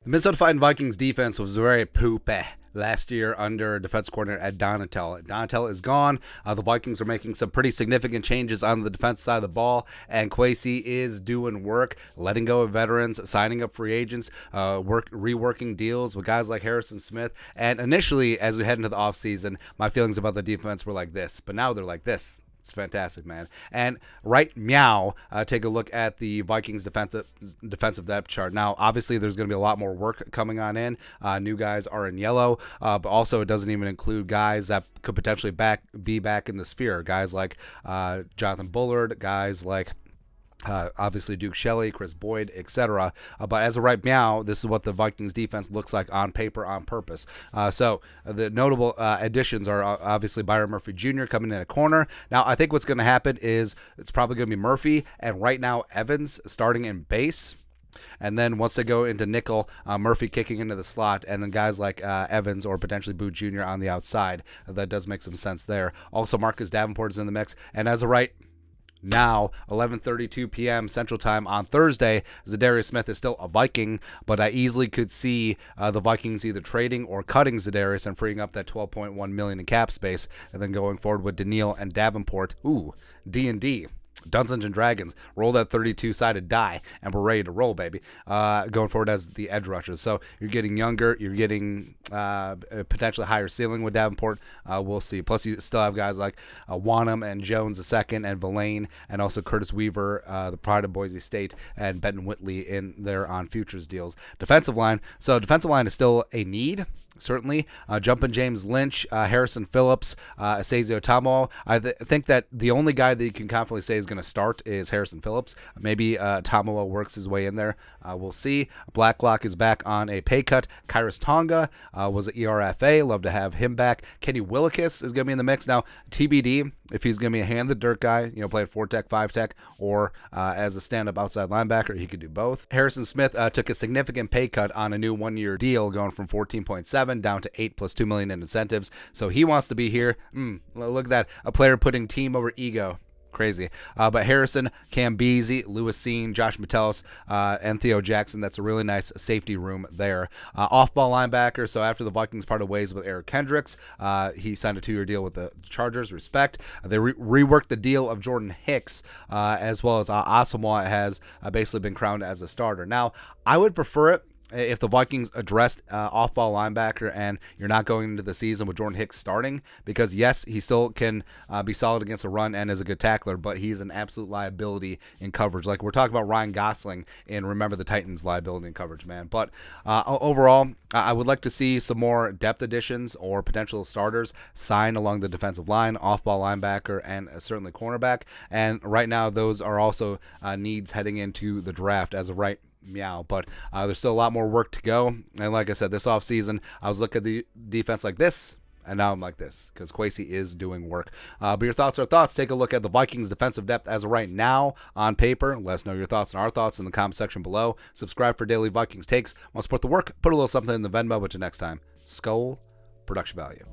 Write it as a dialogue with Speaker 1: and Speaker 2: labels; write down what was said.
Speaker 1: The Minnesota Vikings defense was very poopy last year under defense coordinator Ed Donatel. Donatel is gone. The Vikings are making some pretty significant changes on the defense side of the ball, and Kwesi is doing work, letting go of veterans, signing up free agents, reworking deals with guys like Harrison Smith. And initially, as we head into the offseason, my feelings about the defense were like this, but now they're like this. It's fantastic, man. And take a look at the Vikings defensive depth chart. Now, obviously, there's going to be a lot more work coming on in. New guys are in yellow, but also it doesn't even include guys that could potentially be back in the sphere. Guys like Jonathan Bullard, guys like obviously Duke Shelley, Chris Boyd, etc. But as of right now, this is what the Vikings defense looks like on paper, on purpose. So the notable additions are obviously Byron Murphy Jr. coming in a corner. Now, I think what's going to happen is it's probably going to be Murphy and right now Evans starting in base. And then once they go into nickel, Murphy kicking into the slot, and then guys like Evans or potentially Boo Jr. on the outside. That does make some sense there. Also, Marcus Davenport is in the mix. And as of right now, 11:32 p.m. Central Time on Thursday, Zadarius Smith is still a Viking, but I easily could see the Vikings either trading or cutting Zadarius and freeing up that $12.1 million in cap space, and then going forward with Daniil and Davenport. Ooh, D&D. Dungeons and Dragons, roll that 32-sided die, and we're ready to roll, baby. Going forward as the edge rushers. So you're getting younger, you're getting a potentially higher ceiling with Davenport. We'll see. Plus, you still have guys like Wanham and Jones II and Villain, and also Curtis Weaver, the pride of Boise State, and Benton Whitley in there on futures deals. Defensive line. So defensive line is still a need. Certainly. Jumping James Lynch, Harrison Phillips, Asazio Tamo. I think that the only guy that you can confidently say is going to start is Harrison Phillips. Maybe Tamo works his way in there. We'll see. Blacklock is back on a pay cut. Kyrus Tonga was an ERFA. Love to have him back. Kenny Willekes is going to be in the mix. Now, TBD, if he's going to be a hand-the-dirt guy, play at 4-tech, 5-tech, or as a stand-up outside linebacker, he could do both. Harrison Smith took a significant pay cut on a new one-year deal, going from 14.7 down to 8 plus $2 million in incentives. So he wants to be here. Look at that. A player putting team over ego. Crazy. But Harrison, Cam Beasley, Lewis Seen, Josh Metellus, and Theo Jackson. That's a really nice safety room there. Off-ball linebacker. So after the Vikings parted ways with Eric Kendricks, he signed a 2-year deal with the Chargers. Respect. They reworked the deal of Jordan Hicks, as well as Asamoah has basically been crowned as a starter. Now, I would prefer it if the Vikings addressed off-ball linebacker and you're not going into the season with Jordan Hicks starting, because yes, he still can be solid against a run and is a good tackler, but he's an absolute liability in coverage. Like we're talking about Ryan Gosling in Remember the Titans liability in coverage, man. But overall, I would like to see some more depth additions or potential starters sign along the defensive line, off-ball linebacker, and certainly cornerback. And right now, those are also needs heading into the draft as of right but there's still a lot more work to go. And like I said, this offseason, I was looking at the defense like this, and now I'm like this, because Kwesi is doing work. But your thoughts are thoughts. Take a look at the Vikings defensive depth as of right now on paper. Let us know your thoughts and our thoughts in the comment section below. Subscribe for daily Vikings takes. Want to support the work? Put a little something in the Venmo. But until next time, Skull Production Value.